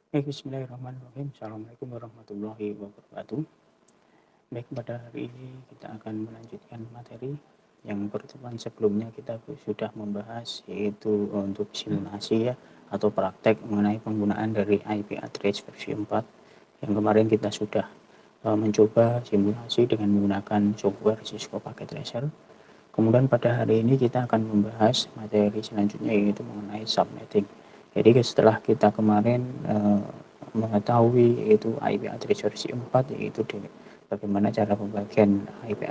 Bismillahirrahmanirrahim. Assalamualaikum warahmatullahi wabarakatuh. Baik, pada hari ini kita akan melanjutkan materi yang pertemuan sebelumnya kita sudah membahas, yaitu untuk simulasi ya, atau praktek mengenai penggunaan dari IP address versi 4. Yang kemarin kita sudah mencoba simulasi dengan menggunakan software Cisco Packet Tracer. Kemudian pada hari ini kita akan membahas materi selanjutnya, yaitu mengenai subnetting. Jadi setelah kita kemarin mengetahui yaitu IP address versi 4, yaitu bagaimana cara pembagian IP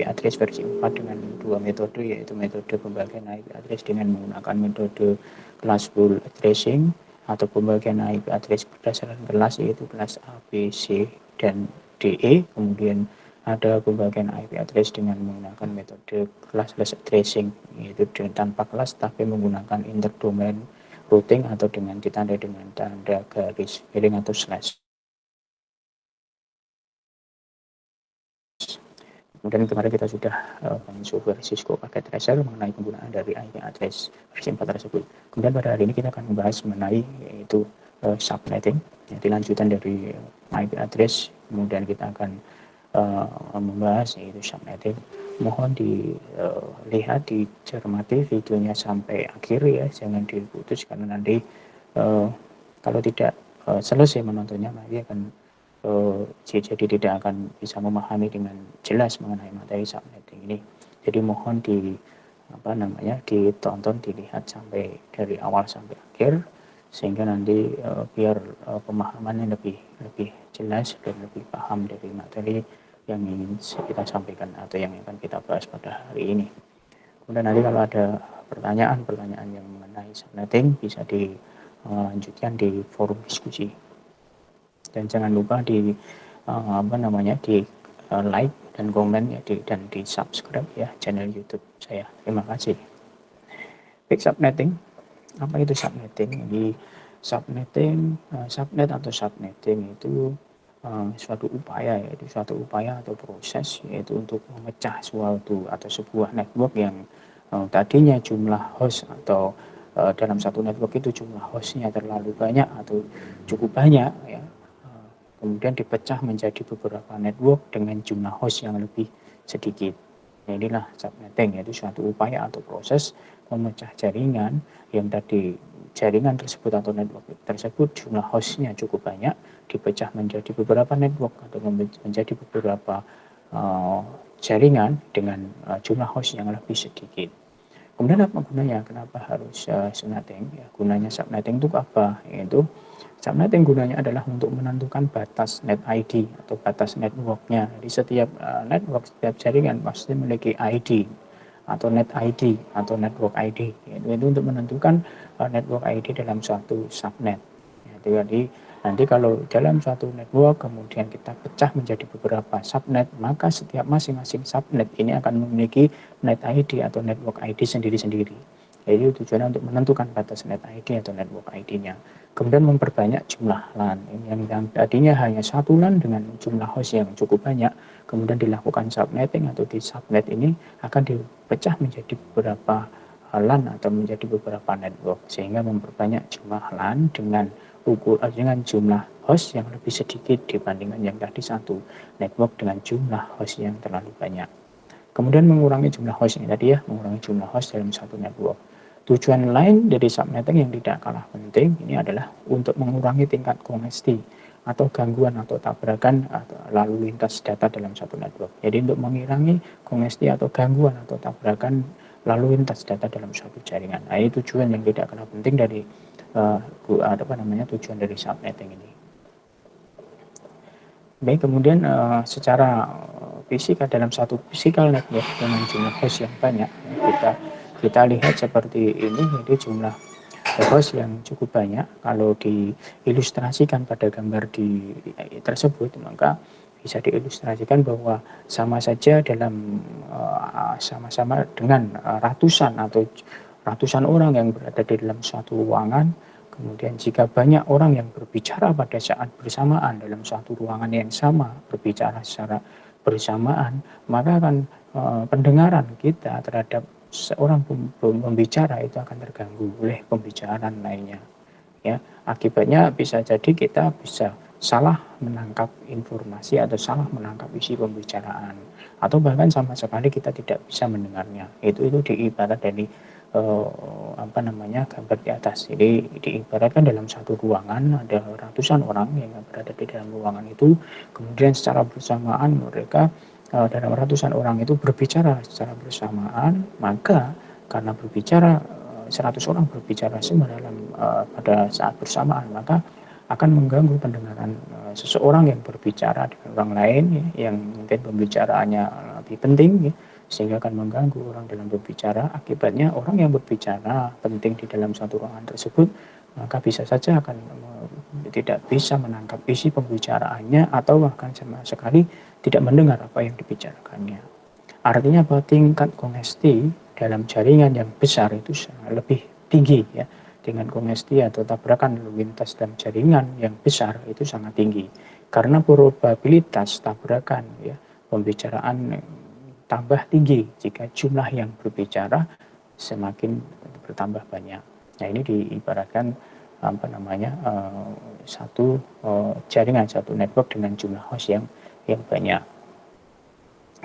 address versi 4 dengan dua metode, yaitu metode pembagian IP address dengan menggunakan metode classful addressing atau pembagian IP address berdasarkan kelas, yaitu kelas A, B, C, dan DE. Kemudian ada pembagian IP address dengan menggunakan metode classless addressing, yaitu tanpa kelas tapi menggunakan interdomain routing atau dengan ditandai dengan tanda garis miring atau slash. Kemudian kemarin kita sudah mencoba Cisco Packet Tracer mengenai penggunaan dari IP address versi 4 tersebut. Kemudian pada hari ini kita akan membahas mengenai yaitu subnetting, yaitu lanjutan dari IP address. Kemudian kita akan membahas yaitu subnetting. Mohon dilihat, dicermati videonya sampai akhir ya, jangan diputus karena nanti kalau tidak selesai menontonnya nanti akan jadi tidak akan bisa memahami dengan jelas mengenai materi subnetting ini. Jadi mohon ditonton, dilihat sampai dari awal sampai akhir, sehingga nanti biar pemahamannya lebih jelas dan lebih paham dari materi yang ingin kita sampaikan atau yang akan kita bahas pada hari ini. Kemudian nanti kalau ada pertanyaan yang mengenai subnetting bisa dilanjutkan di forum diskusi. Dan jangan lupa di like dan komen ya, dan di subscribe ya channel YouTube saya. Terima kasih. Baik, subnetting. Apa itu subnetting? Jadi subnet atau subnetting itu suatu upaya atau proses, yaitu untuk memecah suatu atau sebuah network yang tadinya jumlah host atau dalam satu network itu jumlah hostnya terlalu banyak atau cukup banyak ya, kemudian dipecah menjadi beberapa network dengan jumlah host yang lebih sedikit. Inilah subnetting, yaitu suatu upaya atau proses memecah jaringan yang tadi jaringan tersebut atau network tersebut jumlah hostnya cukup banyak, dipecah menjadi beberapa network atau menjadi beberapa jaringan dengan jumlah host yang lebih sedikit. Kemudian apa gunanya? Kenapa harus subnetting? Ya, gunanya subnetting itu apa? Yaitu subnetting gunanya adalah untuk menentukan batas net ID atau batas networknya. Jadi setiap network, setiap jaringan pasti memiliki ID atau net ID atau network ID. Itu untuk menentukan network ID dalam suatu subnet. Jadi nanti kalau dalam suatu network kemudian kita pecah menjadi beberapa subnet, maka setiap masing-masing subnet ini akan memiliki net ID atau network ID sendiri-sendiri. Jadi tujuannya untuk menentukan batas net ID atau network ID-nya. Kemudian memperbanyak jumlah LAN. Yang tadinya hanya satu LAN dengan jumlah host yang cukup banyak, kemudian dilakukan subnetting atau di subnet ini akan dipecah menjadi beberapa LAN atau menjadi beberapa network, sehingga memperbanyak jumlah LAN dengan jumlah host yang lebih sedikit dibandingkan yang tadi satu network dengan jumlah host yang terlalu banyak. Kemudian mengurangi jumlah host ini tadi ya, mengurangi jumlah host dalam satu network. Tujuan lain dari subnetting yang tidak kalah penting ini adalah untuk mengurangi tingkat kongesti atau gangguan atau tabrakan atau lalu lintas data dalam satu network. Jadi untuk mengurangi kongesti atau gangguan atau tabrakan lalu lintas data dalam suatu jaringan. Nah, ini tujuan yang tidak kalah penting dari tujuan dari subnetting ini. Baik, kemudian secara fisika dalam satu physical network dengan jumlah host yang banyak, kita lihat seperti ini. Jadi jumlah host yang cukup banyak, kalau diilustrasikan pada gambar tersebut, maka bisa diilustrasikan bahwa sama saja sama-sama dengan ratusan orang yang berada di dalam suatu ruangan. Kemudian jika banyak orang yang berbicara pada saat bersamaan dalam suatu ruangan yang sama, berbicara secara bersamaan, maka akan pendengaran kita terhadap seorang pembicara itu akan terganggu oleh pembicaraan lainnya. ya. Akibatnya bisa jadi kita bisa salah menangkap informasi atau salah menangkap isi pembicaraan, atau bahkan sama sekali kita tidak bisa mendengarnya. Itu diibarat dari gambar di atas. Jadi diibaratkan dalam satu ruangan ada ratusan orang yang berada di dalam ruangan itu, kemudian secara bersamaan mereka dalam ratusan orang itu berbicara secara bersamaan, maka karena berbicara 100 orang berbicara semua pada saat bersamaan, maka akan mengganggu pendengaran seseorang yang berbicara dengan orang lain ya, yang mungkin pembicaraannya lebih penting ya, sehingga akan mengganggu orang dalam berbicara. Akibatnya orang yang berbicara penting di dalam satu ruangan tersebut, maka bisa saja akan tidak bisa menangkap isi pembicaraannya, atau bahkan sama sekali tidak mendengar apa yang dibicarakannya. Artinya bahwa tingkat kongesti dalam jaringan yang besar itu lebih tinggi ya. Dengan kongesti atau tabrakan lalu lintas dalam jaringan yang besar itu sangat tinggi. Karena probabilitas tabrakan ya, pembicaraan tambah tinggi jika jumlah yang berbicara semakin bertambah banyak. Nah, ini diibaratkan satu jaringan, satu network dengan jumlah host yang banyak.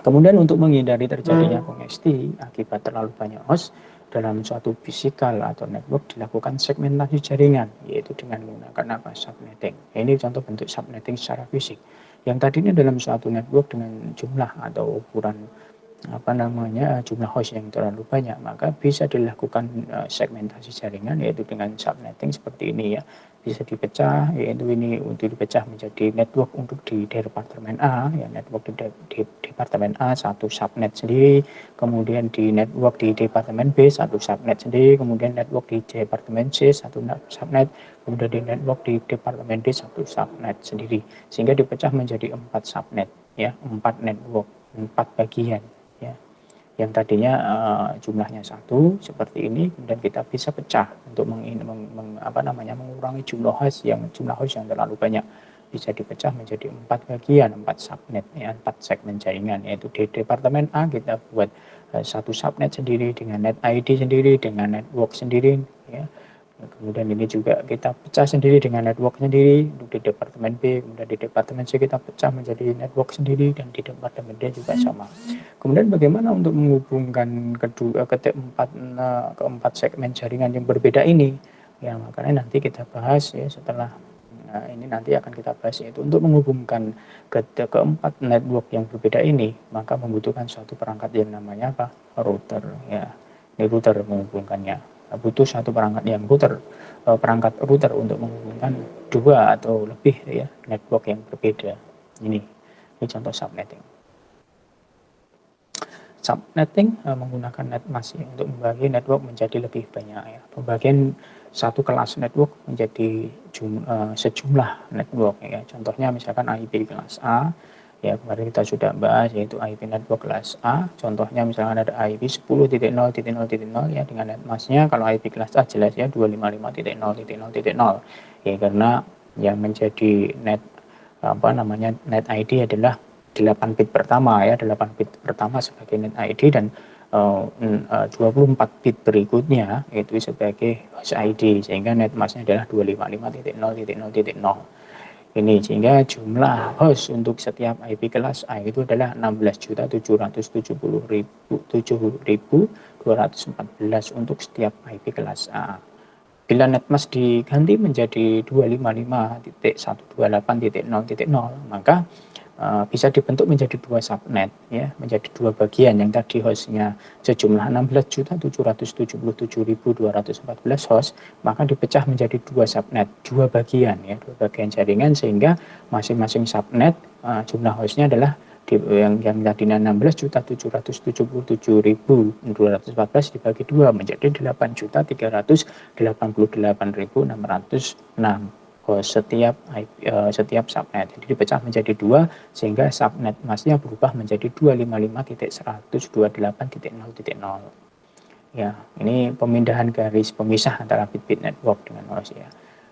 Kemudian untuk menghindari terjadinya kongesti akibat terlalu banyak host dalam suatu fisikal atau network, dilakukan segmentasi jaringan, yaitu dengan menggunakan subnetting. Ini contoh bentuk subnetting secara fisik. Yang tadinya dalam suatu network dengan jumlah atau ukuran jumlah host yang terlalu banyak, maka bisa dilakukan segmentasi jaringan, yaitu dengan subnetting seperti ini ya. Bisa dipecah, yaitu ini untuk dipecah menjadi network untuk di departemen A ya, network di departemen A satu subnet sendiri, kemudian di network di departemen B satu subnet sendiri, kemudian network di departemen C satu subnet, kemudian di network di departemen D satu subnet sendiri, sehingga dipecah menjadi 4 subnet ya, 4 network, 4 bagian ya. Yang tadinya jumlahnya satu seperti ini, kemudian kita bisa pecah untuk mengurangi jumlah host yang terlalu banyak, bisa dipecah menjadi 4 bagian, 4 subnet ya, 4 segmen jaringan. Yaitu di departemen A kita buat satu subnet sendiri dengan net ID sendiri, dengan network sendiri ya. Kemudian ini juga kita pecah sendiri dengan network sendiri untuk di departemen B, kemudian di departemen C kita pecah menjadi network sendiri, dan di departemen D juga sama. Kemudian bagaimana untuk menghubungkan keempat segmen jaringan yang berbeda ini? Ya, makanya nanti kita bahas ya setelah ini nanti akan kita bahas, yaitu untuk menghubungkan keempat network yang berbeda ini, maka membutuhkan suatu perangkat yang namanya apa? Router ya. Ini router menghubungkannya. Butuh satu perangkat perangkat router untuk menghubungkan dua atau lebih ya network yang berbeda. Ini contoh subnetting. Subnetting menggunakan netmask untuk membagi network menjadi lebih banyak ya. Pembagian satu kelas network menjadi sejumlah network ya. Contohnya misalkan IP kelas A ya, kemarin kita sudah bahas, yaitu IP network kelas A. Contohnya misalkan ada IP 10.0.0.0 ya, dengan netmasknya kalau IP kelas A jelas ya 255.0.0.0 ya, karena yang menjadi net ID adalah 8 bit pertama ya, 8 bit pertama sebagai net ID, dan 24 bit berikutnya itu sebagai host ID, sehingga netmasknya adalah 255.0.0.0 ini, sehingga jumlah host untuk setiap IP kelas A itu adalah 16.770.7.214 untuk setiap IP kelas A. Bila netmask diganti menjadi 255.128.0.0, maka bisa dibentuk menjadi dua subnet ya, menjadi dua bagian. Yang tadi hostnya sejumlah 16.777.214 host, maka dipecah menjadi dua subnet, dua bagian ya, dua bagian jaringan, sehingga masing-masing subnet jumlah hostnya adalah yang tadinya 16.777.214 dibagi dua menjadi 8.388.606 setiap subnet. Jadi dipecah menjadi dua, sehingga subnet masknya berubah menjadi 255.128.0.0 ya. Ini pemindahan garis pemisah antara bit-bit network dengan host ya.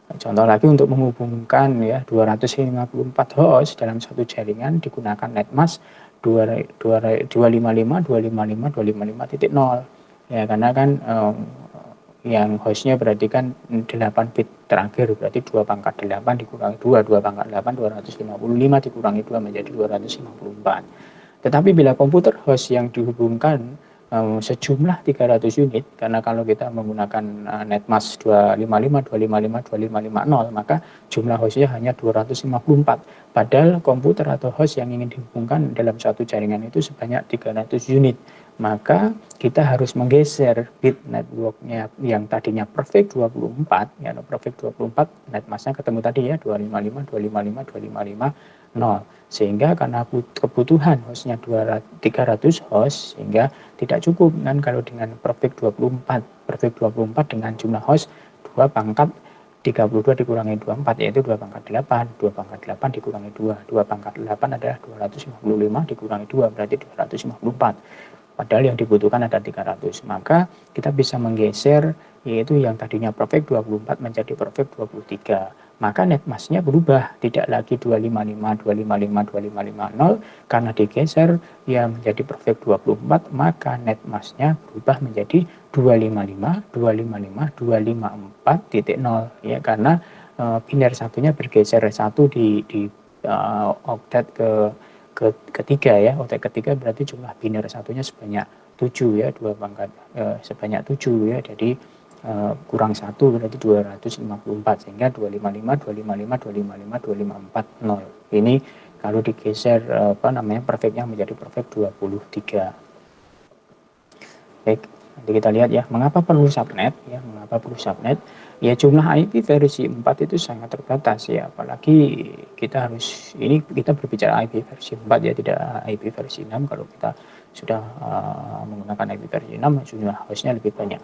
Contoh lagi, untuk menghubungkan ya 254 host dalam satu jaringan digunakan netmask 255.255.255.0 ya, karena kan yang hostnya berarti kan 8 bit terakhir, berarti 2 pangkat 8 dikurangi 2, 2 pangkat 8, 255 dikurangi 2 menjadi 254. Tetapi bila komputer host yang dihubungkan sejumlah 300 unit, karena kalau kita menggunakan NetMask 255, 255, 2550, maka jumlah hostnya hanya 254. Padahal komputer atau host yang ingin dihubungkan dalam satu jaringan itu sebanyak 300 unit. Maka kita harus menggeser bit networknya yang tadinya perfect 24, ya perfect 24, NetMasknya ketemu tadi ya 255, 255, 255, 0. Sehingga karena kebutuhan hostnya 300 host, sehingga tidak cukup kan kalau dengan perfect 24. Perfect 24 dengan jumlah host 2 pangkat 32 dikurangi 24, yaitu 2 pangkat 8. 2 pangkat 8 dikurangi 2. 2 pangkat 8 adalah 255 dikurangi 2, berarti 254. Padahal yang dibutuhkan ada 300. Maka kita bisa menggeser, yaitu yang tadinya perfect 24 menjadi perfect 23. Maka netmasknya berubah, tidak lagi 255, 255, 2550, karena digeser ya menjadi perfect 24, maka netmasknya berubah menjadi 255, 255, 254.0, ya, karena biner satunya bergeser satu di oktet ketiga ya, oktet ketiga berarti jumlah biner satunya sebanyak 7 ya, 2 pangkat sebanyak 7 ya, jadi kurang 1 berarti 254, sehingga 255, 255, 255, 2540. Ini kalau digeser perfectnya menjadi perfect 23. Baik, nanti kita lihat ya, mengapa perlu subnet ya, mengapa perlu subnet? Ya jumlah IP versi 4 itu sangat terbatas ya, apalagi kita harus, ini kita berbicara IP versi 4 ya, tidak IP versi 6. Kalau kita sudah menggunakan IP versi 6, jumlah hostnya lebih banyak.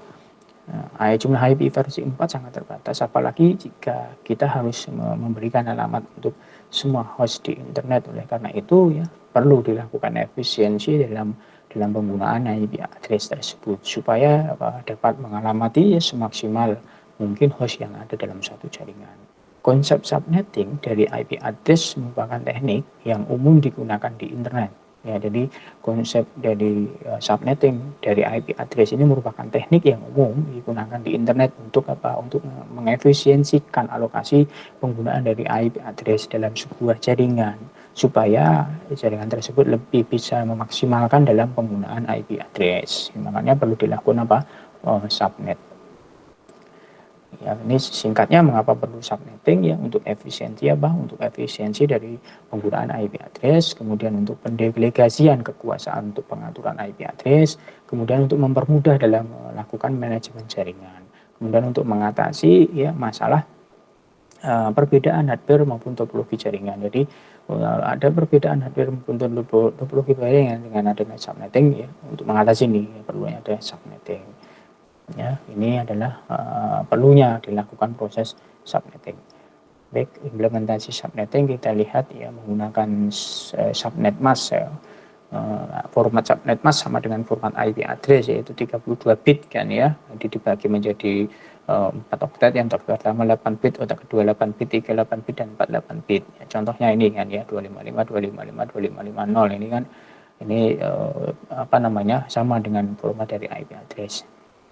Jumlah IP versi 4 sangat terbatas, apalagi jika kita harus memberikan alamat untuk semua host di internet. Oleh karena itu ya, perlu dilakukan efisiensi dalam penggunaan IP address tersebut, supaya dapat mengalamati ya, semaksimal mungkin host yang ada dalam suatu jaringan. Konsep subnetting dari IP address merupakan teknik yang umum digunakan di internet. Ya, jadi konsep dari subnetting dari IP address ini merupakan teknik yang umum digunakan di internet untuk apa? Untuk mengefisiensikan alokasi penggunaan dari IP address dalam sebuah jaringan, supaya jaringan tersebut lebih bisa memaksimalkan dalam penggunaan IP address. Makanya perlu dilakukan apa? Subnet. Ya, ini singkatnya mengapa perlu subnetting ya, untuk efisiensi apa? Untuk efisiensi dari penggunaan IP address, kemudian untuk pendelegasian kekuasaan untuk pengaturan IP address, kemudian untuk mempermudah dalam melakukan manajemen jaringan, kemudian untuk mengatasi ya masalah perbedaan hardware maupun topologi jaringan. Jadi ada perbedaan hardware maupun topologi jaringan dengan adanya subnetting ya, untuk mengatasi ini ya, perlunya ada subnetting. Ya, ini adalah perlunya dilakukan proses subnetting. Baik, implementasi subnetting kita lihat ya, menggunakan subnet mask ya. Format subnet mask sama dengan format IP address, yaitu 32 bit kan ya, jadi dibagi menjadi 4 oktet, yang pertama 8 bit, oktet kedua 8 bit, 38 bit, dan 48 bit. Ya, contohnya ini kan ya, 255, 255, 2550 ini kan, ini sama dengan format dari IP address.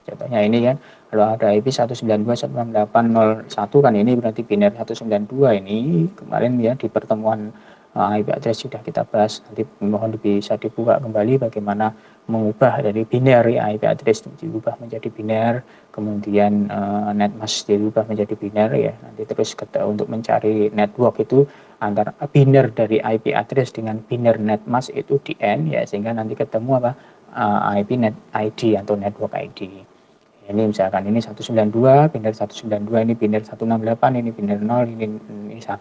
Contohnya ini kan, kalau ada IP 192.168.01 kan, ini berarti biner 192. Ini kemarin ya di pertemuan IP address sudah kita bahas. Nanti mohon bisa dibuka kembali bagaimana mengubah dari biner ya, IP address diubah menjadi biner, kemudian netmask diubah menjadi biner ya. Nanti terus untuk mencari network itu antara biner dari IP address dengan biner netmask itu di N ya, sehingga nanti ketemu apa? IP net ID atau network ID. Ini misalkan ini 192, biner 192, ini biner 168, ini biner 0, ini 1,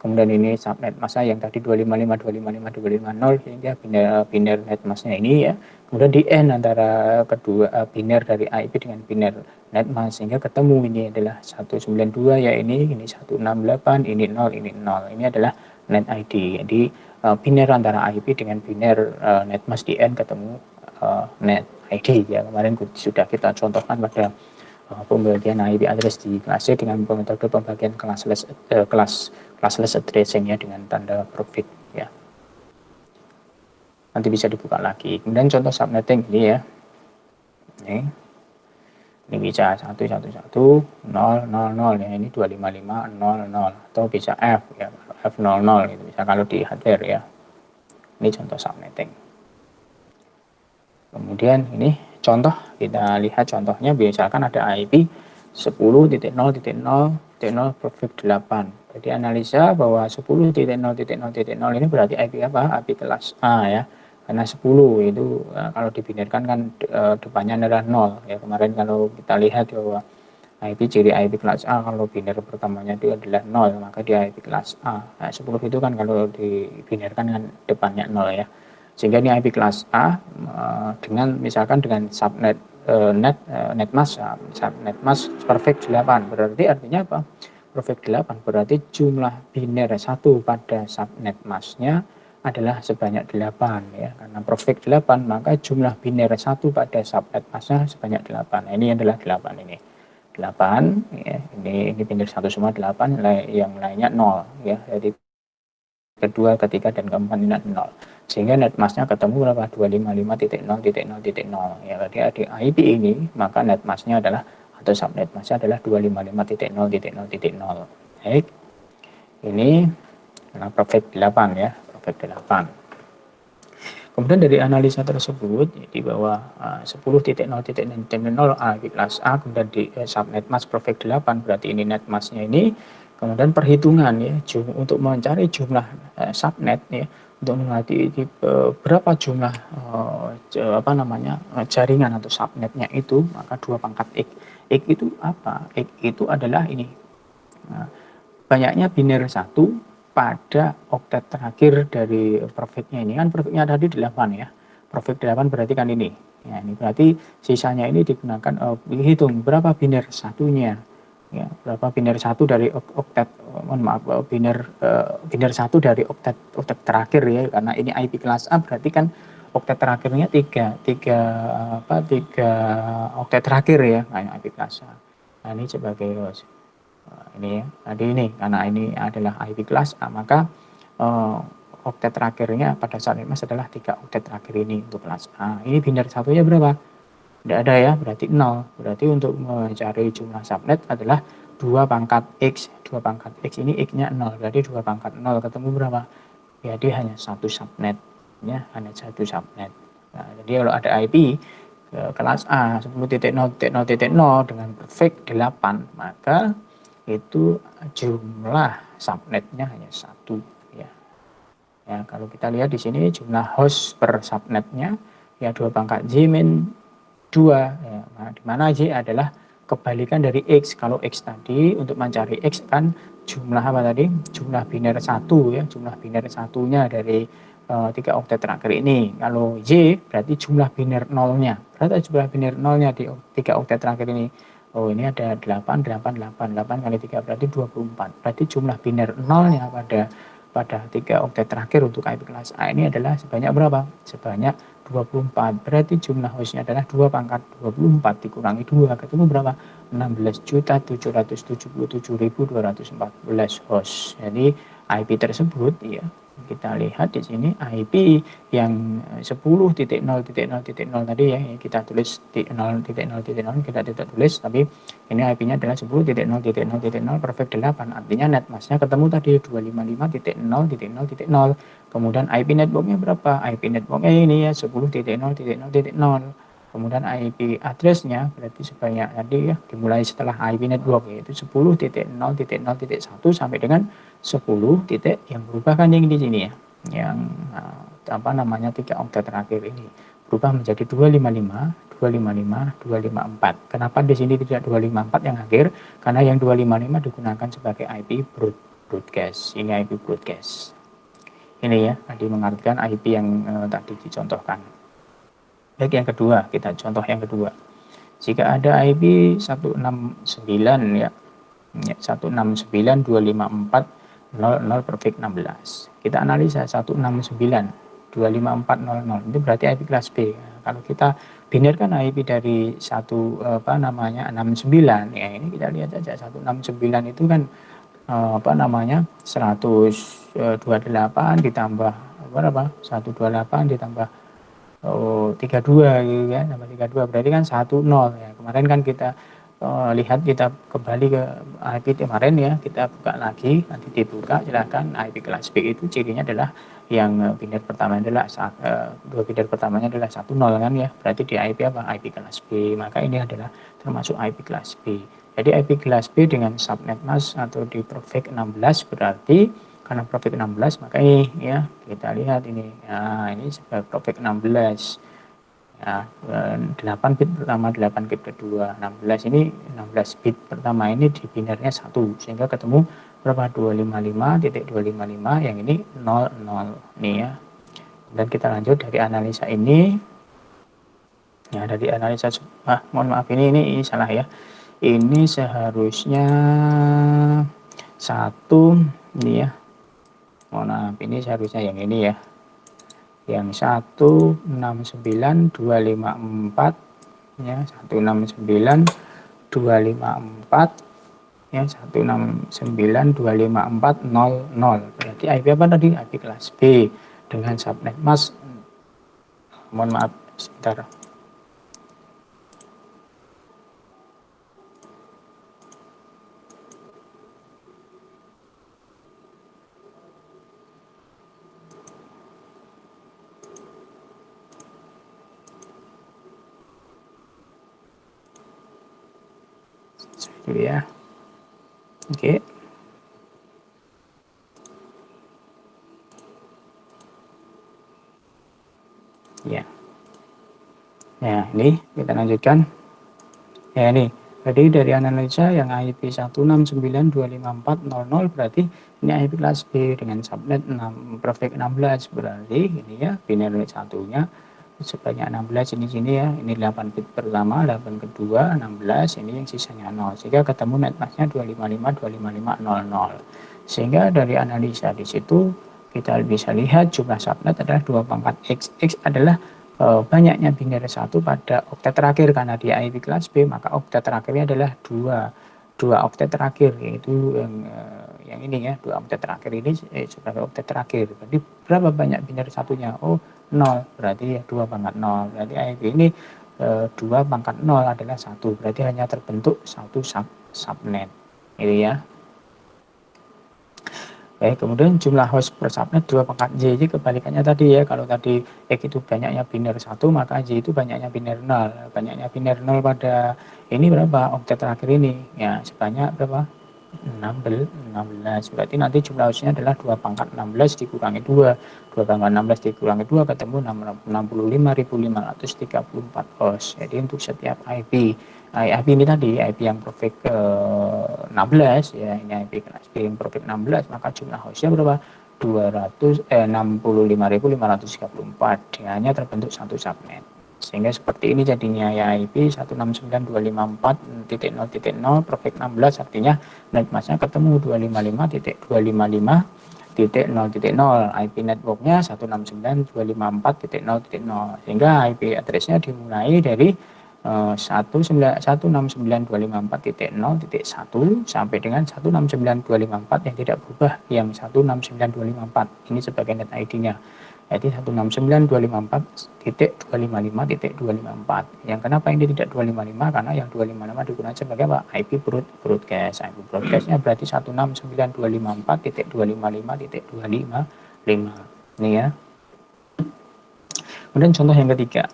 kemudian ini subnet masa yang tadi 255, 255, 250, sehingga biner net masnya ini ya. Kemudian di N antara kedua biner dari IP dengan biner net mas, sehingga ketemu ini adalah 192 ya, ini 168, ini 0, ini 0. Ini adalah net ID. Jadi biner antara IP dengan biner net mas di N ketemu net ID ya. Kemarin sudah kita contohkan pada pembagian IP address di kelas C dengan metode pembagian classless addressing ya, dengan tanda profit ya. Nanti bisa dibuka lagi. Kemudian contoh subnetting ini ya. Ini bisa 111 0 0 0 ya, ini 255 0 0, atau bisa F ya, F00 itu bisa kalau di hardware ya. Ini contoh subnetting. Kemudian ini contoh, kita lihat contohnya, misalkan ada IP 10.0.0.0 perfect 8. Jadi analisa bahwa 10.0.0.0 ini berarti IP apa? IP kelas A ya. Karena 10 itu kalau dibinarkan kan depannya adalah 0 ya. Kemarin kalau kita lihat bahwa IP ciri IP kelas A kalau binar pertamanya itu adalah 0, maka dia IP kelas A. Nah, 10 itu kan kalau dibinarkan kan depannya 0 ya. Sehingga ini IP kelas A dengan misalkan dengan subnet netmask perfect 8. Berarti artinya apa? Perfect 8 berarti jumlah biner 1 pada subnet masknya adalah sebanyak 8 ya. Karena perfect 8 maka jumlah biner 1 pada subnet masknya sebanyak 8. Nah, ini adalah 8 ini. 8 ya, ini biner 1 semua 8, yang lainnya 0 ya. Jadi kedua, ketiga, dan keempat ini 0. Sehingga netmasknya ketemu berapa? 255.0.0.0 ya. Berarti di IP ini maka netmasknya adalah atau subnetmasknya adalah 255.0.0.0. Baik. Ini adalah perfect 8 ya, perfect 8. Kemudian dari analisa tersebut jadi bahwa 10.0.0.0 IP kelas A, kemudian di subnetmask perfect 8, berarti ini netmasknya ini. Kemudian perhitungan ya untuk mencari jumlah subnet ya, untuk mengerti berapa jumlah jaringan atau subnetnya itu, maka 2 pangkat X. X itu apa? X itu adalah ini. Nah, banyaknya biner 1 pada oktet terakhir dari perfectnya ini, kan perfectnya tadi 8 ya. Perfect 8 berarti kan ini. Ya, ini berarti sisanya ini digunakan hitung berapa biner satunya. Ya, berapa biner 1 dari oktet, biner 1 dari oktet terakhir ya, karena ini IP kelas A berarti kan oktet terakhirnya 3 oktet terakhir ya, kayak IP kelas A. Nah, ini sebagai host. Ini ya, tadi ini karena ini adalah IP kelas A, maka oktet terakhirnya pada saat ini adalah 3 oktet terakhir ini untuk kelas A. Ini biner satunya berapa? Tidak ada ya, berarti 0. Berarti untuk mencari jumlah subnet adalah 2 pangkat X. 2 pangkat X ini X-nya 0, berarti 2 pangkat 0 ketemu berapa? Jadi hanya satu subnet ya, hanya satu subnet. Nah, jadi kalau ada IP kelas A 10.0.0.0 dengan perfect 8, maka itu jumlah subnetnya hanya 1 ya. Ya, kalau kita lihat di sini jumlah host per subnetnya ya 2 pangkat J min 2 ya. Nah, di mana J adalah kebalikan dari X. Kalau X tadi untuk mencari X kan jumlah apa tadi? Jumlah biner 1 ya, jumlah biner satunya dari 3 oktet terakhir ini. Kalau Y berarti jumlah biner nolnya. Berapa jumlah biner nolnya di 3 oktet terakhir ini? Oh, ini ada 8 kali 3 berarti 24. Berarti jumlah biner nolnya pada 3 oktet terakhir untuk IP kelas A ini adalah sebanyak berapa? Sebanyak 24. Berarti jumlah hostnya adalah 2 pangkat 24 dikurangi 2 ketemu berapa? 16.777.214 host. Jadi IP tersebut ya, kita lihat di sini IP yang 10.0.0.0 tadi ya, kita tulis 0.0.0 kita tidak tulis, tapi ini IP-nya adalah 10.0.0.0 perfect 8. Artinya netmasknya ketemu tadi 255.0.0.0. Kemudian IP networknya berapa? IP networknya ini ya 10.0.0.0. Kemudian IP addressnya berarti sebanyak tadi ya, dimulai setelah IP network yaitu 10.0.0.1 sampai dengan 10 titik yang berubah kan yang di sini ya, yang 3 oktet terakhir ini berubah menjadi 255, 255, 254. Kenapa di sini tidak 254 yang akhir? Karena yang 255 digunakan sebagai IP broadcast. Ini IP broadcast. Ini ya, tadi mengartikan IP yang tadi dicontohkan. Baik, yang kedua, kita contoh yang kedua. Jika ada IP 169 ya, 169.254.0.0 perfect 16. Kita analisa 169.254.0.0 itu berarti IP kelas B. Kalau kita binarkan IP dari 69 ya, ini kita lihat saja 169 itu kan 128 ditambah berapa? 128 ditambah 32 gitu kan, tambah 32 berarti kan 10 ya. kemarin kan kita lihat, kita kembali ke IP kemarin ya, kita buka lagi, nanti dibuka silahkan. IP kelas B itu cirinya adalah yang biner pertama adalah dua biner pertamanya adalah 10 kan ya, berarti di IP apa? IP kelas B, maka ini adalah termasuk IP kelas B. Jadi IP kelas B dengan subnet mask atau di Perfect 16 berarti karena Perfect 16 maka ini ya kita lihat ini, nah ini sebagai Perfect 16 ya, 8 bit pertama, 8 bit kedua, 16 ini 16 bit pertama ini di binernya 1 sehingga ketemu berapa? 255.255 yang ini 00 nih ya. Dan kita lanjut dari analisa ini ya, dari analisa mohon maaf ini salah ya, ini seharusnya 1 ini ya, mohon maaf ini seharusnya yang ini ya, yang 169254 ya, 169254 ya, 16925400, berarti IP apa tadi? IP kelas B dengan subnet mask, mohon maaf sebentar. Dulu ya. Oke. Ya. Ya, ini kita lanjutkan. Ya, ini. Jadi dari analisa yang IP 169255400 berarti ini IP kelas B dengan subnet 6 Perfect 16, berarti ini ya biner satunya sebanyak 16 ini sini ya, ini 8 bit pertama, 8 kedua, 16 ini yang sisanya 0 sehingga ketemu netmasknya 255.255.00. Sehingga dari analisa di situ kita bisa lihat jumlah subnet adalah 2 pangkat X. X adalah banyaknya biner 1 pada oktet terakhir, karena di IP kelas B maka oktet terakhirnya adalah 2 oktet terakhir, yaitu yang ini ya, 2 oktet terakhir ini sebagai oktet terakhir. Jadi berapa banyak biner satunya? Oh 0, berarti ya 2 pangkat 0, berarti IP ini 2 pangkat 0 adalah 1, berarti hanya terbentuk 1 subnet gitu ya. Oke, kemudian jumlah host per subnet 2 pangkat J, jadi kebalikannya tadi ya, kalau tadi X itu banyaknya biner 1 maka J itu banyaknya biner 0, banyaknya biner 0 pada ini berapa? Oktet terakhir ini ya sebanyak berapa? 16, berarti nanti jumlah hostnya adalah 2 pangkat 16 dikurangi 2 pangkat 16 dikurangi 2 ketemu 65.534 host. Jadi untuk setiap IP ini tadi IP yang Perfect 16 ya, ini IP kelas B yang Perfect 16 maka jumlah hostnya berapa? 65.534, hanya terbentuk satu subnet. Sehingga seperti ini jadinya ya, IP 169.254.0.0 Perfect 16 artinya netmasknya ketemu 255.255.0.0, IP networknya 169.254.0.0, sehingga IP addressnya dimulai dari 169.254.0.1 sampai dengan 169.254 yang tidak berubah, yang 169.254 ini sebagai net ID-nya. Jadi 169.254.255.254. Yang kenapa ini tidak 255? Karena yang 255 digunakan sebagai apa? IP broadcast. IP broadcastnya berarti 169.254.255.255. Ini ya. Kemudian contoh yang ketiga.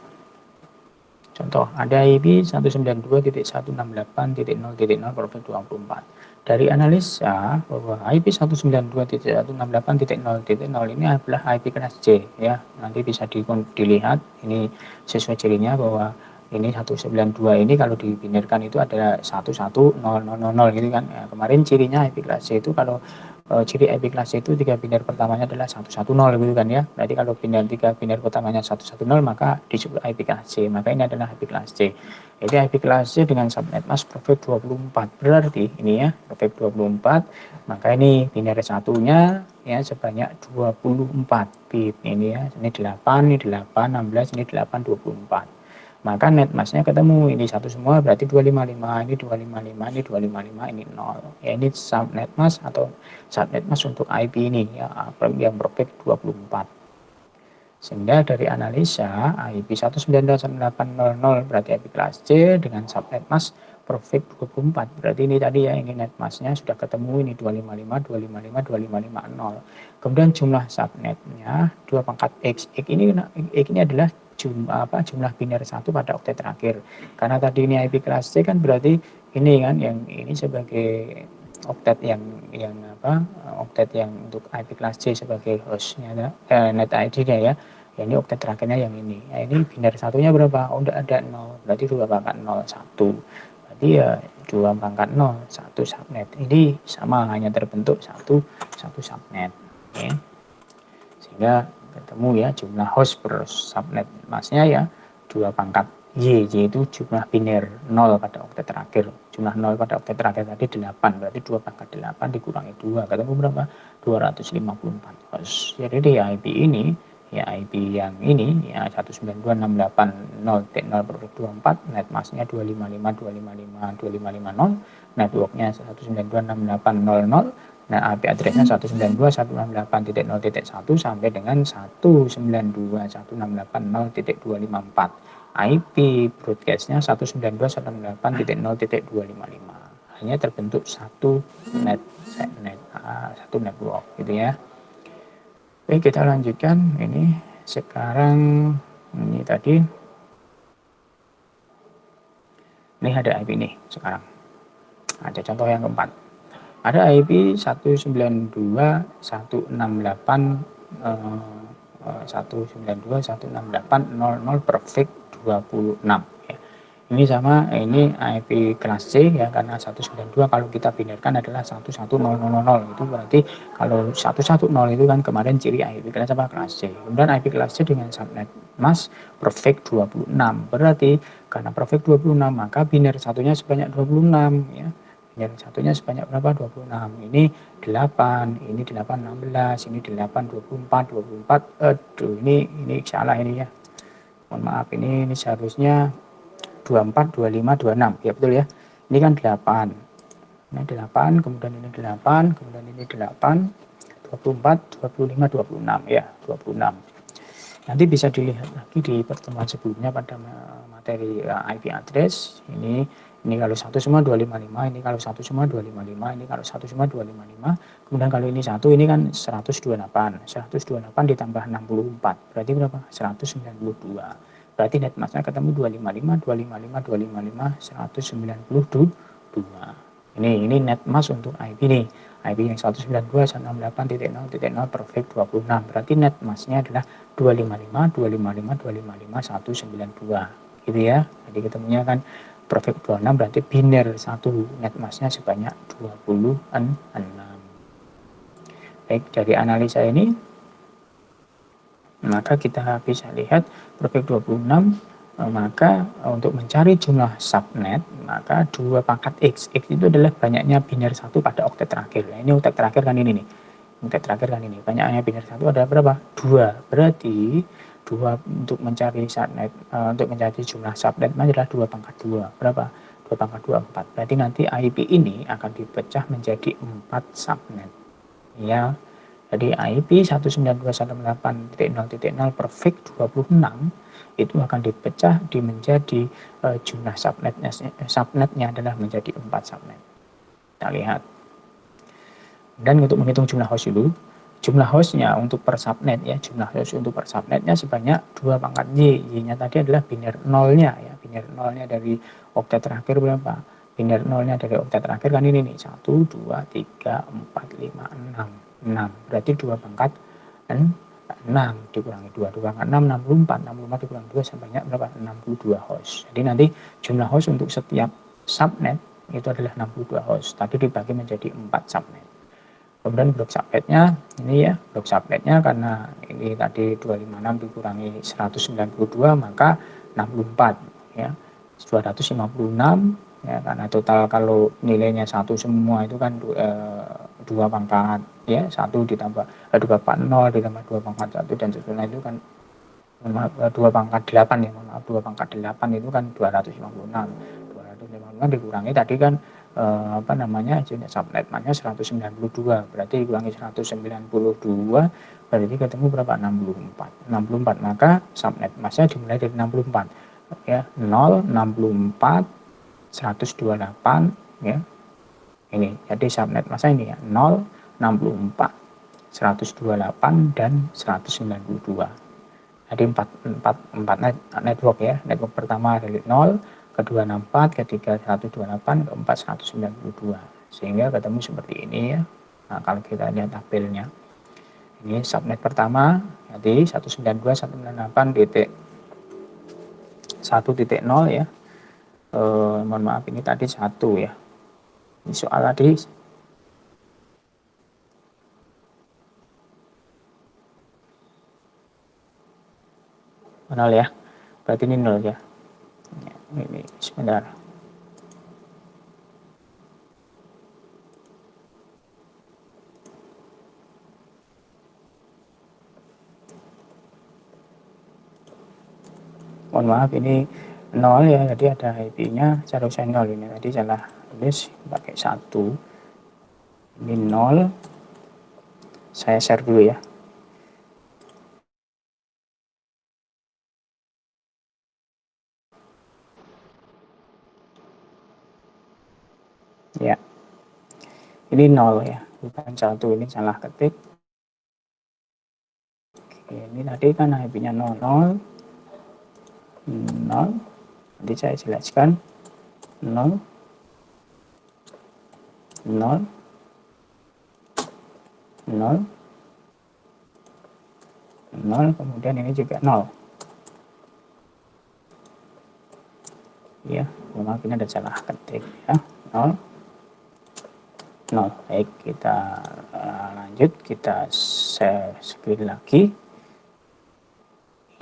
Contoh, ada IP 192.168.0.0 Perfect 24. Dari analisa bahwa IP 192.168.0.0 ini adalah IP kelas C ya. Nanti bisa dilihat ini sesuai cirinya bahwa ini 192 ini kalau dibinirkan itu adalah 110000 gitu kan. Ya, kemarin cirinya IP kelas C itu kalau ciri IP kelas C itu 3 biner pertamanya adalah 110 gitu kan ya. Berarti kalau 3 biner pertamanya 110 maka disebut IP kelas C. Maka ini adalah IP kelas C. Jadi IP kelas C dengan subnet mask Perfect 24. Berarti ini ya Perfect 24. Maka ini biner satunya ya sebanyak 24 bit. Ini ya, ini 8, ini 8, 16, ini 8, 24. Maka netmasknya ketemu, ini satu semua berarti 255, ini 255, ini 255, ini 0. Ya, ini subnet mask atau subnet mask untuk IP ini ya, yang Perfect 24. Sehingga dari analisa IP 192.168.00 berarti IP kelas C dengan subnet mask perfect 24. Berarti ini tadi ya, ini net masknya sudah ketemu, ini 255, 255, 2550. Kemudian jumlah subnetnya 2 pangkat X. X ini adalah jumlah biner 1 pada oktet terakhir. Karena tadi ini IP kelas C kan, berarti ini kan yang ini sebagai oktet yang oktet yang untuk IP kelas C sebagai hostnya net ID-nya ya. Ini oktet terakhirnya yang ini. Nah, ini biner satunya berapa? Oh, udah ada 0. Berarti 2 pangkat 0 1. Berarti ya 2 pangkat 0 1 subnet. Ini sama, hanya terbentuk satu subnet. Oke. Sehingga ketemu ya jumlah host per subnet masnya ya 2 pangkat Y itu jumlah biner 0 pada oktet terakhir. Jumlah 0 pada oktet terakhir tadi 8, berarti 2 pangkat 8 dikurangi 2, ketemu berapa? 254 host. Jadi di IP ini, ya IP yang ini ya 192.168.0.0/24, net masknya 255, 255, 255, 255, 0, networknya 192.168.0.0. Nah, IP addressnya 192.168.0.1 sampai dengan 192.168.0.254. IP broadcastnya 192.168.0.255. Hanya terbentuk satu satu network gitu ya. Oke, kita lanjutkan. Ini sekarang ini tadi ini ada IP nih sekarang. Ada contoh yang keempat. Ada IP 192.168.00 perfect 26 ya. Ini sama, ini IP kelas C ya, karena 192 kalau kita binarkan adalah 11000, itu berarti kalau 110 itu kan kemarin ciri IP kelas apa? Kelas C. Kemudian IP kelas C dengan subnet mask perfect 26. Berarti karena perfect 26 maka binar satunya sebanyak 26 ya. Binar satunya sebanyak berapa? 26. Ini 8, ini 8 16, ini 8 24 24. Aduh, ini salah ini ya. Mohon maaf, ini seharusnya 24, 25, 26. Ya betul ya. Ini kan 8. Ini 8, kemudian ini 8, kemudian ini 8, 24, 25, 26 ya, 26. Nanti bisa dilihat lagi di pertemuan sebelumnya pada materi IP address. Ini kalau satu semua 255, ini kalau satu semua 255, ini kalau satu semua 255. Kemudian kalau ini satu, ini kan 128. 128 ditambah 64. Berarti berapa? 192. Berarti net masknya ketemu 255, 255, 255, 192. Ini net mask untuk IP nih. IP yang 192.168.0.0 perfect 26. Berarti net masknya adalah 255, 255, 255, 192. Gitu ya. Jadi ketemunya kan perfect 26, berarti biner 1 net masknya sebanyak 26. Baik, dari analisa ini maka kita bisa lihat perfect 26, maka untuk mencari jumlah subnet maka 2 pangkat X. X itu adalah banyaknya biner 1 pada oktet terakhir. Nah, ini oktet terakhir kan ini nih. Oktet terakhir kan ini. Banyaknya biner 1 ada berapa? 2. Berarti 2 untuk mencari subnet, untuk mencari jumlah subnet adalah 2 pangkat 2. Berapa? 2 pangkat 2 4. Berarti nanti IP ini akan dipecah menjadi 4 subnet. Ya. Jadi IP 192.168.0.0 perfect 26 itu akan dipecah menjadi jumlah subnetnya adalah menjadi 4 subnet. Kita lihat. Dan untuk menghitung jumlah host dulu, jumlah hostnya untuk per subnet ya, jumlah host untuk per subnetnya sebanyak 2 pangkat Y. Y-nya tadi adalah biner 0-nya ya, biner 0-nya dari oktet terakhir berapa? Biner 0-nya dari oktet terakhir kan ini nih, 1, 2, 3, 4, 5, 6. 6, berarti 2 pangkat 6 dikurangi 2, 2 pangkat 6, 64, 64 dikurangi 2 sebanyak berapa? 62 host. Jadi nanti jumlah host untuk setiap subnet itu adalah 62 host, tadi dibagi menjadi 4 subnet. Kemudian blok subnetnya ini ya, blok subnetnya karena ini tadi 256 dikurangi 192 maka 64 ya, 256 ya, karena total kalau nilainya 1 semua itu kan 2 pangkat ya, 1 ditambah 2 pangkat 0 ditambah 2 pangkat 1 dan seterusnya itu kan 2 pangkat 8 ya, 2 pangkat 8 itu kan 256 dikurangi tadi kan apa namanya, subnet MAC-nya 192, berarti dikurangi 192 berarti ketemu berapa? 64. Maka subnet MAC-nya dimulai dari 64 ya, 0, 64, 128 ya. Ini jadi subnet MAC ini ya, 0, 64, 128 dan 192. Jadi 4 network ya. Network pertama dari 0, kedua 64, ketiga 128, keempat 192. Sehingga ketemu seperti ini ya. Nah, kalau kita lihat tabelnya. Ini subnet pertama, jadi 192.168.1.0 ya. Mohon maaf ini tadi 1 ya. Ini soal tadi nol ya, berarti ini 0 ya. Ini sebentar. Mohon maaf ini 0 ya, jadi ada IP-nya seharusnya 0 ini. Tadi salah tulis pakai 1. Ini 0. Saya share dulu ya. Ya. Ini 0 ya, bukan 1, ini salah ketik. Oke, ini tadi kan IP-nya 00. 0. Nanti saya jelaskan. 0 0 0 0, kemudian ini juga 0 ya. Maaf ini ada salah ketik ya. 0 0. Baik, kita lanjut, kita share screen lagi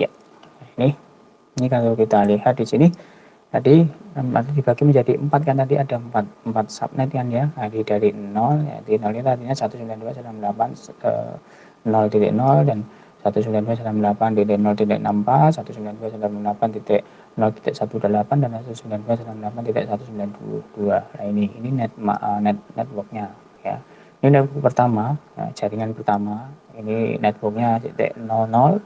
ya. Ini kalau kita lihat di sini tadi dibagi menjadi 4 kan, tadi ada 4 subnet kan ya. Jadi dari 0 ya, di 0 itu artinya 192.168.0.0 dan 192.168.0.64, 192.168.0.118 dan 192.168.192. Nah ini networknya ya. Ini network pertama, jaringan pertama. Ini networknya titik 00,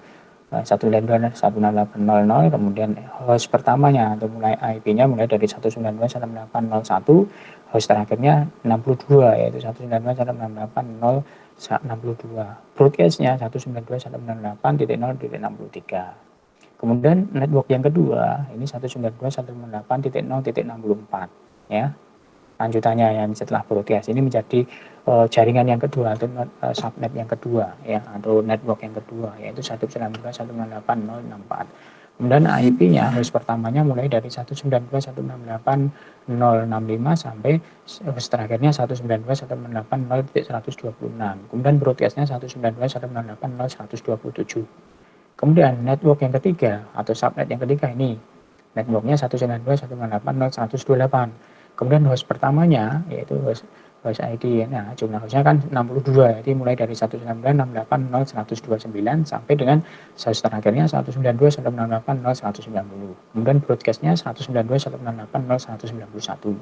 192.168.0.0, kemudian host pertamanya atau mulai IP-nya mulai dari 192.168.0.1, host terakhirnya 62 yaitu 192.168.0.62, broadcast-nya 192.168.0.63. Kemudian network yang kedua ini 192.168.0.64 ya. Lanjutannya yang setelah broadcast ini menjadi jaringan yang kedua atau subnet yang kedua ya, atau network yang kedua, yaitu 192.168.0.64. Kemudian IP-nya host pertamanya mulai dari 192.168.065 sampai host terakhirnya 192.168.0.126. Kemudian broadcast-nya 192.168.0.127. Kemudian network yang ketiga atau subnet yang ketiga ini networknya 192.168.0.128. Kemudian host pertamanya yaitu host ID, nah jumlah hostnya kan 62, jadi mulai dari 192.168.0.129 sampai dengan host terakhirnya 192.168.0.190. Kemudian broadcastnya 192.168.0.191.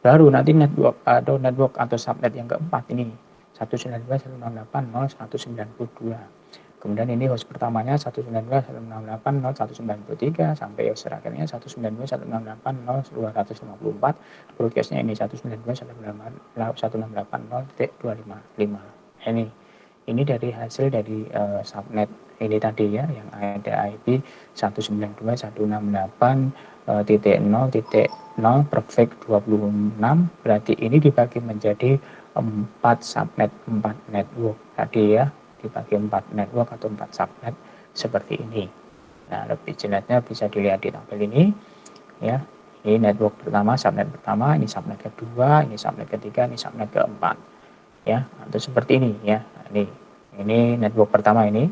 Baru nanti network atau subnet yang keempat ini 192.168.0.192. Kemudian ini host pertamanya 192.168.0.193 sampai host terakhirnya 192.168.0.254. Broadcastnya ini 192.168.0.255. Ini dari hasil dari subnet ini tadi ya, yang ada IP 192.168.0.0 perfect 26. Berarti ini dibagi menjadi 4 subnet, 4 network tadi ya, dibagi 4 network atau 4 subnet seperti ini. Nah, lebih jelasnya bisa dilihat di tabel ini ya. Ini network pertama, subnet pertama, ini subnet kedua, ini subnet ketiga, ini subnet keempat ya, atau seperti ini ya. Ini network pertama, ini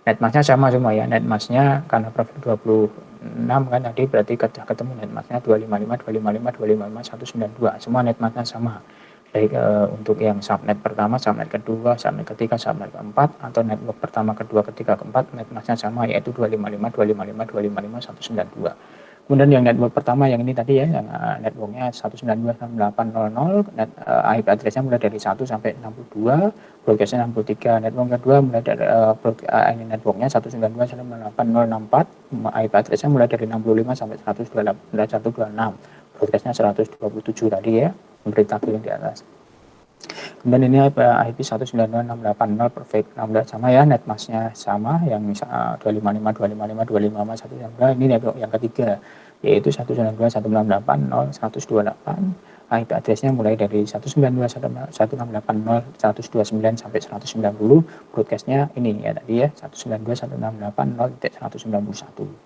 netmasknya sama semua ya. Netmasknya karena profil 26 kan tadi, berarti ketemu netmasknya 255, 255, 255, 192. Semua netmasknya sama. Baik untuk yang subnet pertama, subnet kedua, subnet ketiga, subnet keempat, atau network pertama, kedua, ketiga, keempat, netmasknya sama yaitu 255, 255, 255, 192. Kemudian yang network pertama yang ini tadi ya, yang networknya 192.168.0.0, IP addressnya mulai dari 1 sampai 62, broadcastnya 63. Network kedua mulai dari networknya 192.168.0.64, IP addressnya mulai dari 65 sampai 126, broadcastnya 127 tadi ya, memberi tabel yang di atas. Kemudian ini IP 192.680 perfect 16 sama ya, netmasknya sama yang 255.255.255 ini network yang ketiga yaitu 192.168.0.128. IP addressnya mulai dari 192.168.0.129 sampai 190, broadcastnya ini ya tadi ya 192.168.0.191.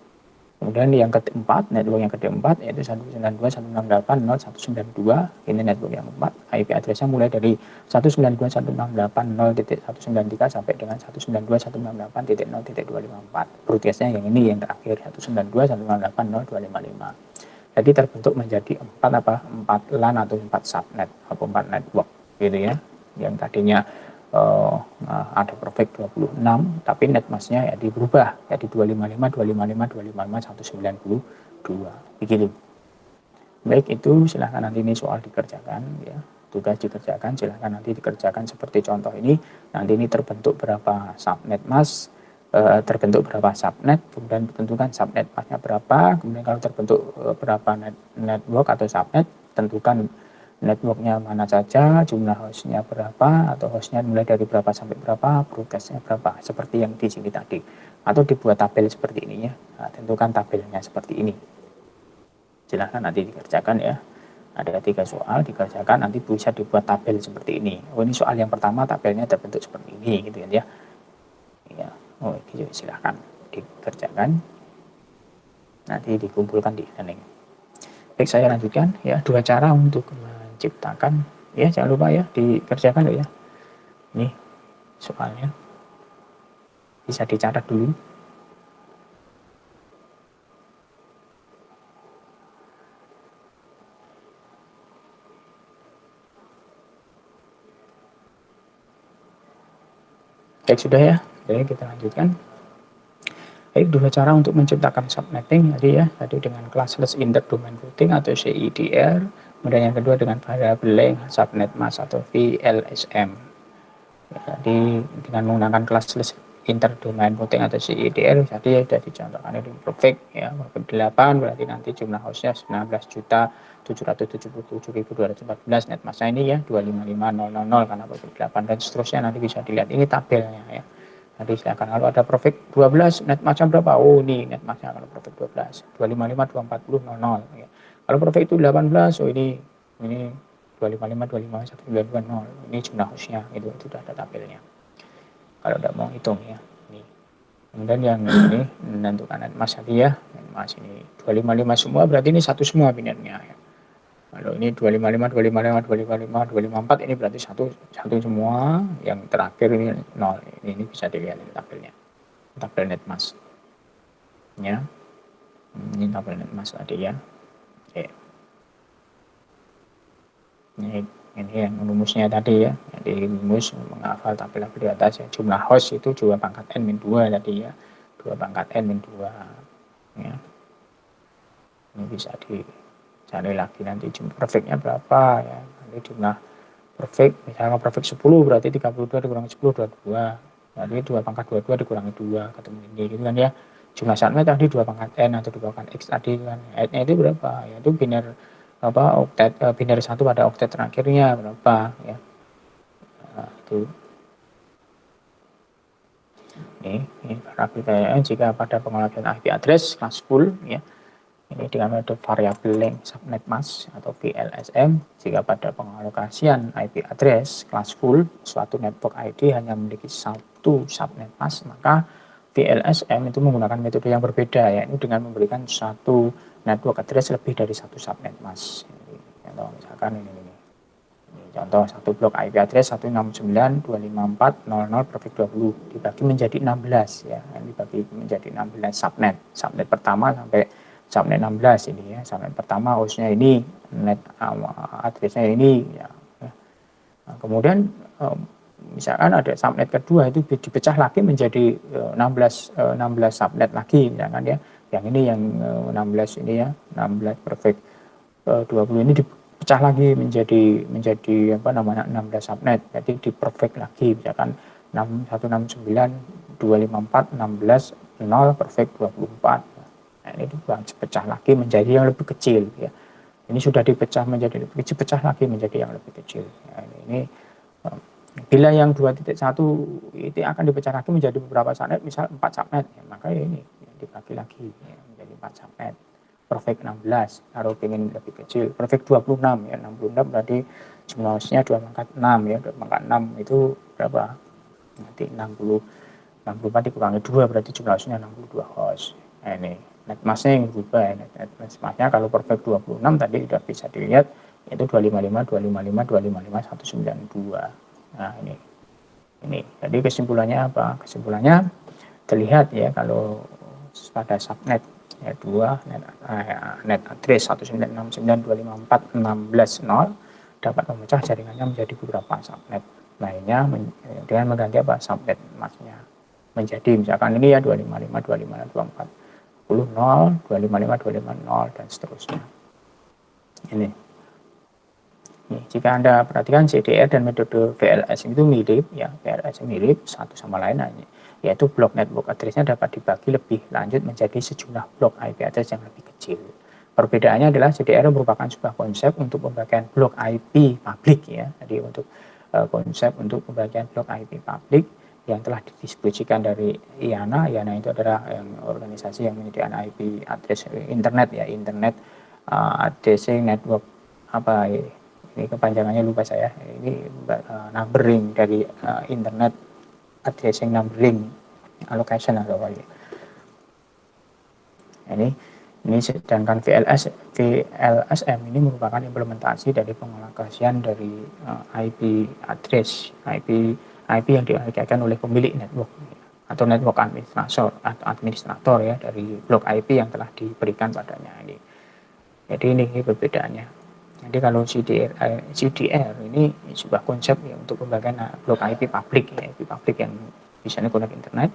Kemudian yang keempat, network yang keempat yaitu 192.168.0.192. Ini network yang keempat. IP addressnya mulai dari 192.168.0.193 sampai dengan 192.168.0.254. Broadcastnya yang ini yang terakhir 192.168.0.255. Jadi terbentuk menjadi 4 LAN atau 4 subnet atau 4 network gitu ya. Yang tadinya ada perfect 26, tapi netmasknya ya berubah jadi 255.255.255.192 begitu. Baik, itu silahkan nanti ini soal dikerjakan ya, tugas dikerjakan, silahkan nanti dikerjakan seperti contoh ini. Nanti ini terbentuk berapa subnet mask, terbentuk berapa subnet, kemudian tentukan subnet masknya berapa, kemudian kalau terbentuk berapa network atau subnet, tentukan networknya mana saja, jumlah hostnya berapa, atau hostnya mulai dari berapa sampai berapa, broadcastnya berapa, seperti yang di sini tadi. Atau dibuat tabel seperti ini ya, nah, tentukan tabelnya seperti ini. Silahkan nanti dikerjakan ya. Ada 3 soal, dikerjakan, nanti bisa dibuat tabel seperti ini. Oh, ini soal yang pertama, tabelnya terbentuk seperti ini, gitu kan ya. Ya, oh, gitu, silahkan dikerjakan. Nanti dikumpulkan di e-learning. Baik, saya lanjutkan ya, 2 cara untuk ciptakan ya, jangan lupa ya dikerjakan loh ya. Ini soalnya bisa dicatat dulu. Baik, sudah ya. Jadi kita lanjutkan. Baik, 2 cara untuk menciptakan subnetting tadi dengan classless interdomain routing atau CIDR. Kemudian yang kedua dengan variable length subnet mask atau VLSM. Jadi dengan menggunakan classless interdomain routing atau CIDR tadi sudah dicontohkan di perfect ya, perfect 8 berarti nanti jumlah hostnya 19.777.214, netmasknya ini ya 255.000 karena perfect 8 dan seterusnya, nanti bisa dilihat ini tabelnya ya. Nanti silakan kalau ada perfect 12 netmasknya berapa, oh ini netmasknya kalau perfect 12 255.240.00 ya. Kalau perfect itu 18, oh ini 255.251.920, ini jumlah hostnya itu sudah ada tabelnya kalau udah mau hitung ya. Ini kemudian yang ini menentukan netmask tadi ya, netmask ini 255 semua berarti ini satu semua binetnya ya. Kalau ini 255, 255, 255, 254 ini berarti satu semua, yang terakhir ini 0. Ini bisa dilihat di tabelnya. Tabel netmask. Ya. Ini tabel netmask tadi ya. Oke. Ini yang rumusnya tadi ya. Jadi rumus menghafal tabel di atas ya. Jumlah host itu 2 pangkat n-2 tadi ya. 2 pangkat n-2. Ya. Ini bisa dicari lagi nanti jumlah perfectnya berapa ya. Nanti jumlah perfect, misalnya perfect 10 berarti 32 dikurangi 10 22. Berarti 2 pangkat 22 dikurangi 2 ketemu ini gitu kan ya. Jumlah subnet tadi 2 pangkat n atau 2 pangkat x tadi kan. N-nya itu berapa? Ya itu biner oktet, biner 1 pada oktet terakhirnya berapa ya. Nah, itu. Ini parameternya jika pada pengolahan IP address kelas full ya. Ini dengan metode variabel length subnet mask atau VLSM. Jika pada pengalokasian IP address kelas full suatu network ID hanya memiliki satu subnet mask, maka VLSM itu menggunakan metode yang berbeda, yaitu dengan memberikan satu network address lebih dari satu subnet mask. Contoh misalkan ini contoh satu blok IP address 169.254.0.0 perfect 20 dibagi menjadi 16 ya, dibagi menjadi 16 subnet. Subnet pertama sampai subnet 16 ini ya. Subnet pertama hostnya ini, net addressnya ini ya. Nah, kemudian misalkan ada subnet kedua itu dipecah lagi menjadi 16 subnet lagi misalkan ya. Yang ini yang 16 ini ya, 16 perfect 20 ini dipecah lagi menjadi apa namanya 16 subnet. Jadi di perfect lagi, misalkan 169 254 16 0 perfect 24. Nah, ini dipecah lagi menjadi yang lebih kecil ya. Ini sudah dipecah menjadi lebih kecil, pecah lagi menjadi yang lebih kecil. Nah, ini bila yang 2.1 itu akan dipecah lagi menjadi beberapa subnet, misal 4 subnet, ya, maka ini dibagi lagi ya, menjadi 4 subnet. Perfect 16, kalau ingin lebih kecil. Perfect 26 ya, 66 berarti jumlah hostnya 2 pangkat 6 ya, 2 pangkat 6 itu berapa? Nanti 64 dikurangi 2 berarti jumlah hostnya 62 host. Nah, ini netmasknya yang berubah ya, netmasknya kalau perfect 26 tadi sudah bisa dilihat itu 255 255 255 192. Nah, ini jadi kesimpulannya apa? Kesimpulannya terlihat ya kalau pada subnet ya 2 net address 196925416 dapat memecah jaringannya menjadi beberapa subnet lainnya dengan mengganti apa subnet masknya menjadi misalkan ini ya 255 255 24 10 0 255 255 0 dan seterusnya. Ini jika Anda perhatikan CDR dan metode VLS itu mirip ya, VLS mirip satu sama lain, yaitu blok network address-nya dapat dibagi lebih lanjut menjadi sejumlah blok IP address yang lebih kecil. Perbedaannya adalah CDR merupakan sebuah konsep untuk pembagian blok IP publik ya. Jadi untuk konsep untuk pembagian blok IP publik yang telah didistribusikan dari IANA. IANA itu adalah organisasi yang menyediakan IP address internet ya, internet addressing network apa ya, ini kepanjangannya lupa saya, ini numbering dari internet addressing numbering allocation atau apa ya. Ini sedangkan VLSM ini merupakan implementasi dari pengalokasian dari IP address, IP yang dialokasikan oleh pemilik network atau network administrator ya dari blok IP yang telah diberikan padanya ini. Jadi ini perbedaannya. Jadi kalau CDR ini sebuah konsep ya untuk pembagian blok IP publik ya, IP publik yang bisa connect internet.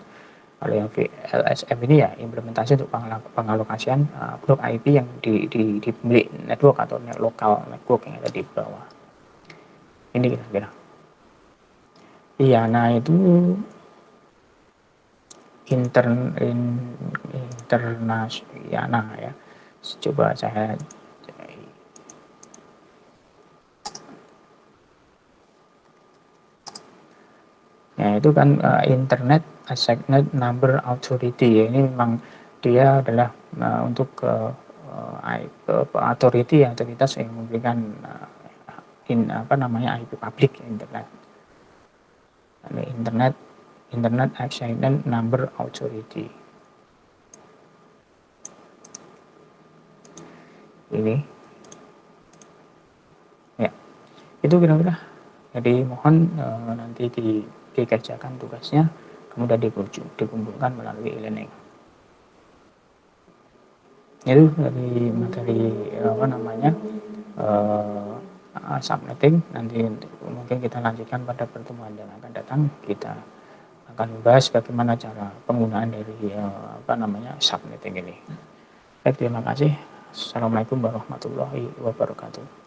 Kalau yang VLSM ini ya implementasi untuk pengalokasian blok IP yang di pemilik network atau lokal network yang ada di bawah. Ini kira-kira. Iya, nah itu internasional ya. Coba saya ya itu kan Internet Assigned Number Authority ya, ini memang dia adalah untuk authority otoritas yang memberikan IP publik Internet Assigned Number Authority ini ya, itu kira-kira. Jadi mohon nanti dikerjakan tugasnya, kemudian dikumpulkan melalui e-learning. Itu dari materi subnetting. Nanti mungkin kita lanjutkan pada pertemuan yang akan datang. Kita akan membahas bagaimana cara penggunaan dari subnetting ini. Baik, terima kasih. Assalamualaikum warahmatullahi wabarakatuh.